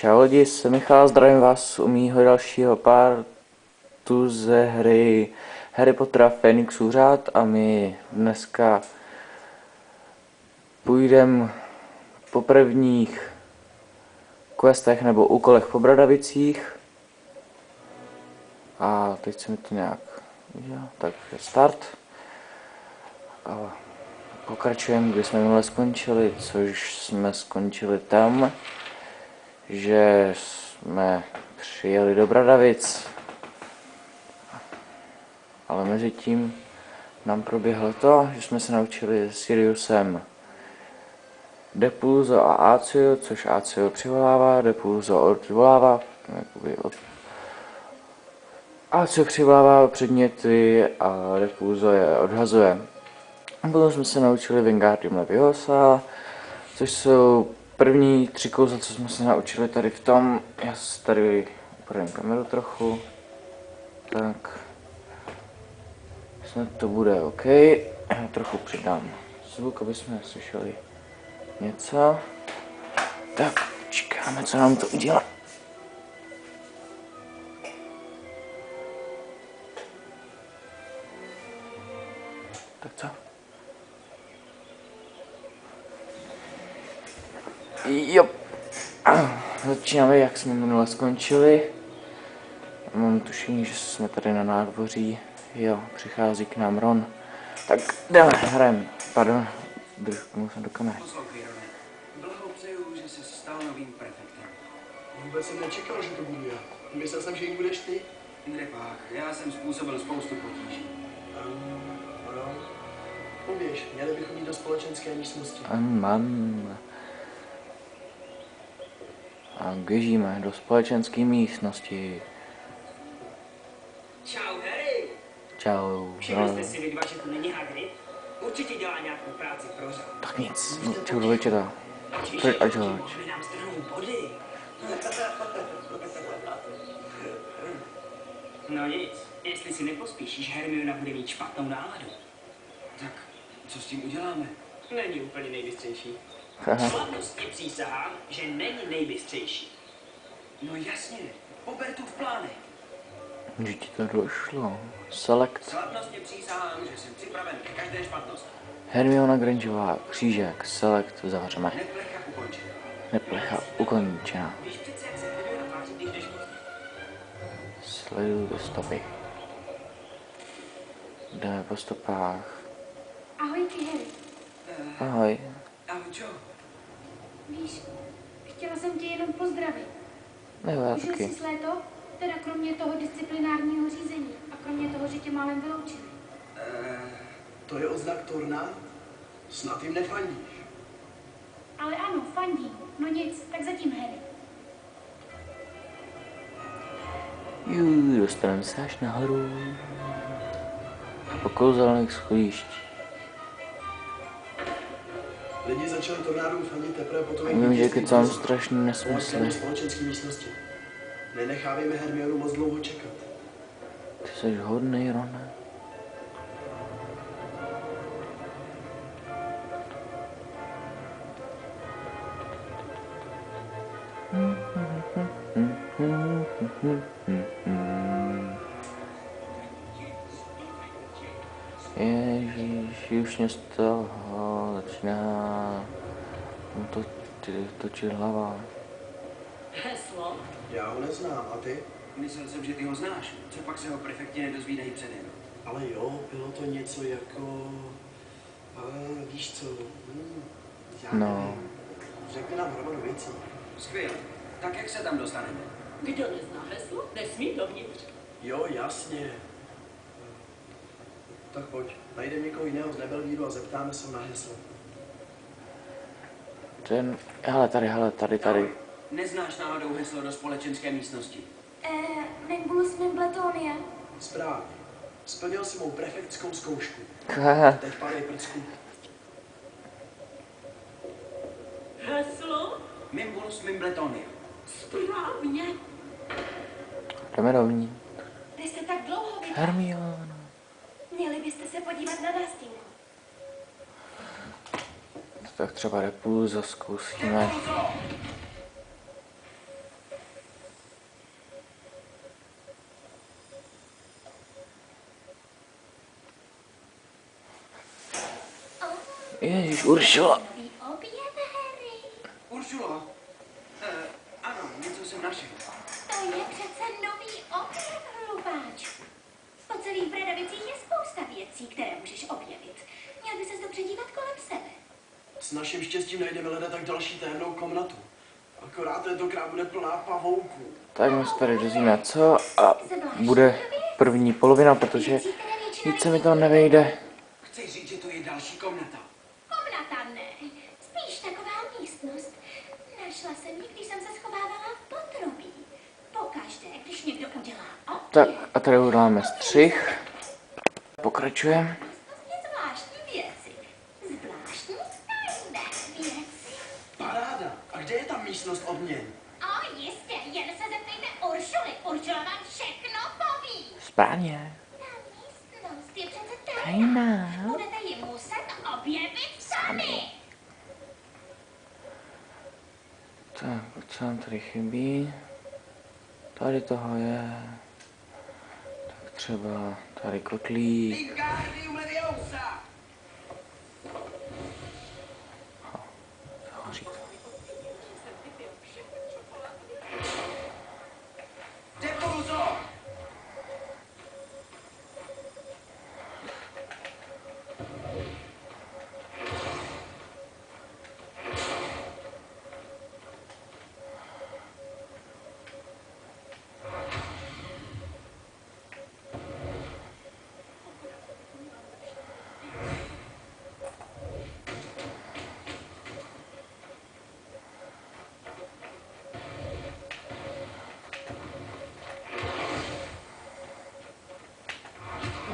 Čau lidi, jsem Michal, zdravím vás u mýho dalšího partu ze hry Harry Pottera Fénixův řád a my dneska půjdeme po prvních questech nebo úkolech po Bradavicích a teď se mi to nějak udělá, tak je start a pokračujeme, kde jsme minule skončili, což jsme skončili tam, že jsme přijeli do Bradavic, ale mezi tím nám proběhlo to, že jsme se naučili s Siriusem Depulso a Accio, což Accio přivolává, Depulso odvolává, Accio přivolává předměty a Depulso je odhazuje. A potom jsme se naučili Wingardium Leviosa, což jsou první 3 kouzla, co jsme se naučili tady v tom. Já si tady upravím kameru trochu. Tak. Snad to bude OK. Já trochu přidám zvuk, aby jsme slyšeli něco. Tak, čekáme, co nám to udělá. Tak co? Jo. Začínáme, jak jsme minule skončili. Mám tušení, že jsme tady na nádvoří. Jo, přichází k nám Ron. Tak jdeme, hrajeme. Pardon, držu se do kamery. Poslouchej, Rone. Blahopřeju, že jsi stal novým prefektem. Vůbec jsem nečekal, že to budu já. Myslel jsem, že jim budeš ty. Drepák, já jsem způsobil spoustu potíží. Ano. Poběž, měli bychom jít do společenské místnosti. Mám. A běžíme do společenské místnosti. Čau, Harry! Čau. Všimli jste si vy dva, že tu není Hagrid? Určitě dělá nějakou práci pro řád. Tak nic, čau dvojčata. A George. Aby nám strhnul body. No nic, jestli si nepospíšíš, Hermiona bude mít špatnou náladu. Tak, co s tím uděláme? Není úplně nejbystřejší. Haha. Slavnostně přísahám, že není nejbystřejší. No jasně, Pobertův plánek. Že ti to došlo. Select. Slavnostně přísahám, že jsem připraven ke každé špatnosti. Hermiona Grangeová, křížek, select, zavřeme. Neplecha ukončena. Neplecha ukončena. Víš přece, jak se Hermiona tváří, když jdeš pozdě. Sleduju stopy. Jdeme po stopách. Ahoj, ty Harry. Ahoj. Ahoj, čo? Víš, chtěla jsem tě jenom pozdravit. Jo, já Užil taky. jsi léto? Teda kromě toho disciplinárního řízení a kromě toho, že tě málem vyloučili. To je odznak Torna? Snad jim nefandíš. Ale ano, fandím. No nic, tak zatím Harry. Dostaneme se až nahoru. Po kouzelných schodištích. Lidi začali tornádům fandit teprve potom, Vím, že vítězství kecám Blizzardu. strašný nesmysly. Do společenské místnosti. Nenechávejme Hermionu moc dlouho čekat. Ty jsi hodnej, Rone. Ježíš, už mě z toho začíná to točit hlava. Heslo? Já ho neznám, a ty? Myslel jsem, že ty ho znáš. Co pak se ho prefekti nedozvídají předem? Ale jo, bylo to něco jako... víš co? Já No. nevím. Řekni nám hromadu věcí. Skvěle. Tak jak se tam dostaneme? Kdo nezná heslo, nesmí dovnitř. Jo, jasně. Tak pojď, najdeme někoho jiného z Nebelvíru a zeptáme se ho na heslo. Ten, hele, tady. Neznáš náhodou heslo do společenské místnosti? Nimbulus Mimbletonia. Správně. Splnil si mou prefektskou zkoušku. Haha. Teď pádej prcku. Heslo? Mimbulus Mimbletonia. Správně. Jdeme dovnitř. Vy jste tak dlouho viděli. Hermiona. Měli byste se podívat na nástěnku. Tak třeba Depulso zkusíme. Ježíš, Uršula. Nový objev, Harry. Uršulo? Ano, něco jsem našel. To je přece nový objev, hlupáčku. Po celých Bradavicích je spousta věcí, které můžeš objevit. Měl by ses dobře dívat kolem sebe. S naším štěstím najdeme leda tak další tajemnou komnatu. Akorát tentokrát bude plná pavouků. Tak my se tady dozvíme co a bude první polovina, protože nic se mi tam nevejde. Chci říct, že to je další komnata. Komnata ne, spíš taková místnost. Našla jsem ji, když jsem se schovávala v potrubí. Pokaždé, když někdo udělá Tak objev, a tady uděláme střih. Pokračujeme. místnost je zvláštní věci. Zvláštní tajné věci. Paráda. A kde je ta místnost odměn? O, jistě, jen se zeptejte Uršuly. Uršula vám všechno poví. Správně. Ta místnost je přece Tajná. Budete ji muset objevit sami. Tak, co nám tady chybí? Tady toho je. Tak třeba tady kotlík. Wingardium Leviosa! Hoří to. Depuzo!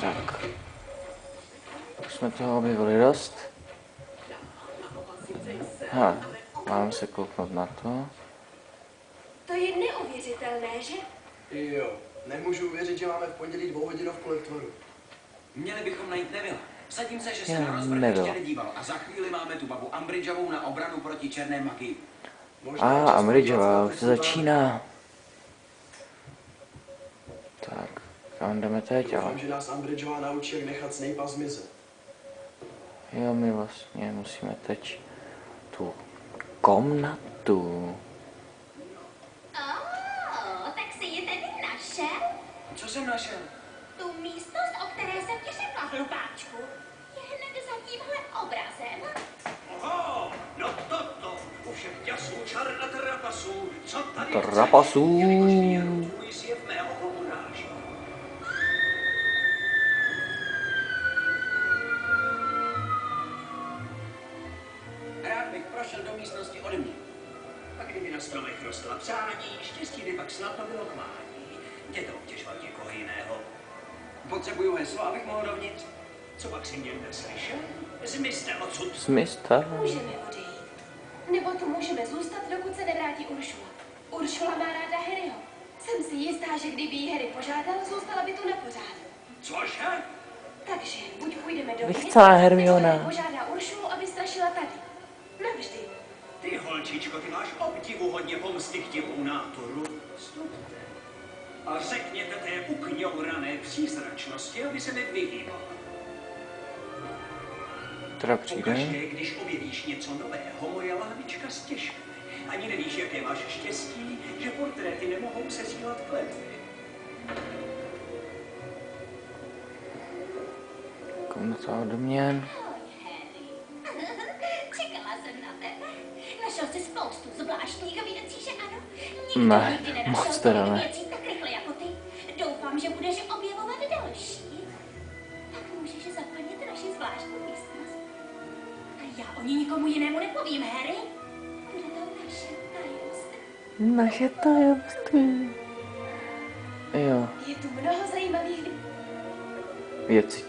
Tak. Už jsme toho objevili dost. Mám se kouknout na to. To je neuvěřitelné, že? Jo. Nemůžu uvěřit, že máme v pondělí 2hodinovku lektvaru. Měli bychom najít Neville. Vsadím se, že se Já na rozvrh Neville. ještě nedíval. A za chvíli máme tu babu Umbridgeovou na obranu proti černé magii. A Umbridgeová, už to začíná. Tak, kam jdeme teď, ale... Doufám, že nás Umbridgeová naučí, jak nechat Snape'a zmizet. Jo, my vlastně musíme teď tu komnatu. Tak si ji tedy našel? Co jsem našel? Tu místnost, o které jsem ti řekla, hlupáčku, je hned za tímhle obrazem. Oho, no toto, u všech děsů čar a trapasů, co tady Trapasů. chceš? Jelikož věru tvůj zjev mé oko uráží. Rád bych prošel do místnosti ode mě. A kdyby na stromech rostla přání, štěstí by pak snadno bylo k mání. Jde to obtěžovat někoho jiného. Potřebuju heslo, abych mohl dovnitř. Co pak si mě neslyšel? Zmizte odsud. Smysl? Můžeme odejít. Nebo tu můžeme zůstat, dokud se nevrátí Uršula. Uršula má ráda Harryho. Jsem si jistá, že kdyby jí Harry požádal, zůstala by tu na pořád. Cože? Takže buď půjdeme do Vychcela Hermiona. nebo požádá Uršulu, aby strašila tady. Navždy. Ty holčičko, ty máš obdivuhodně pomstychtivou náturu. Vstupte. A řekněte té ukňourané přízračnosti, aby se mi vyhýbala. Teda přijde. Pokaždé, když objevíš něco nového, moje lávička stěžkne. Ani nevíš, jaké máš štěstí, že portréty nemohou sesílat kletby. Komnata odměn. Ahoj, Harry. Čekala jsem na tebe. Našel jsi spoustu zvláštních věcí, že ano? Ne, Nikdy moc nenašel teda tolik ne. věcí tak rychle jako ty. Doufám, že budeš objevovat další. Tak můžeš zaplnit naši zvláštní místnost. A já o ní nikomu jinému nepovím, Harry. Bude to naše tajemství. Naše tajemství. Jo, Je tu mnoho zajímavých věcí.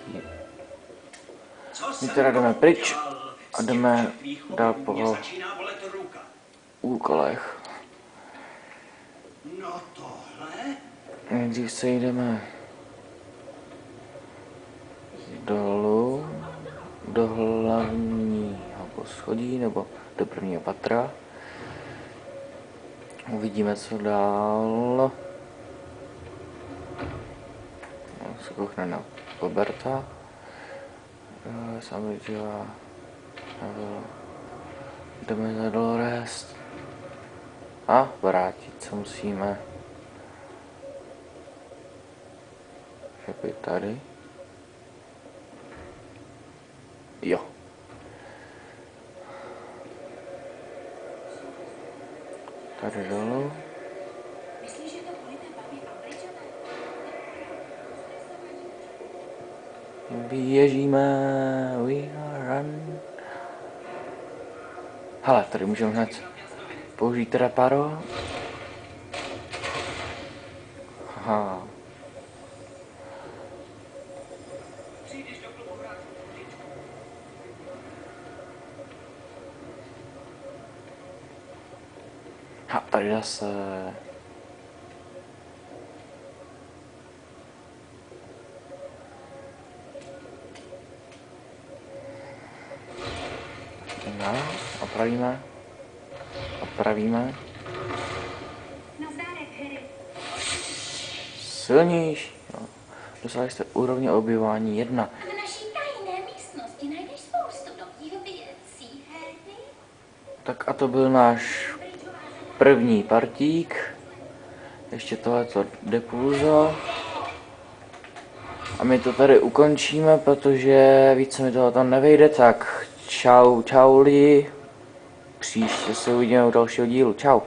Co My jsem teda jdeme to pryč udělal? a jdeme Z těch dál tvých po mě začíná bolet ruka. úkolech. No tohle? Nejdřív se jdeme dolů do hlavního poschodí nebo do prvního patra. Uvidíme, co dál. Se koukne na Roberta. Samozřejmě Jdeme za Dolores. A vrátit se musíme. Jakoby tady. Jo. Tady dolů. Myslíš, že to kvůli té babě Ambridgeové? Běžíme, we are run. Hele, tady můžeme hned použít teda paro. Aha. A tady zase. No, opravíme. Opravíme. Nazdárek, Harry. Silnější. No. Dosáhli jste úrovně objevování 1. A v naší tajné místnosti najdeš spoustu nových věcí, Harry. Tak a to byl náš první partík. Ještě tohleto depulzo. A my to tady ukončíme, protože více mi toho tam nevejde, tak čau, čau lidi. Příště se uvidíme u dalšího dílu. Čau.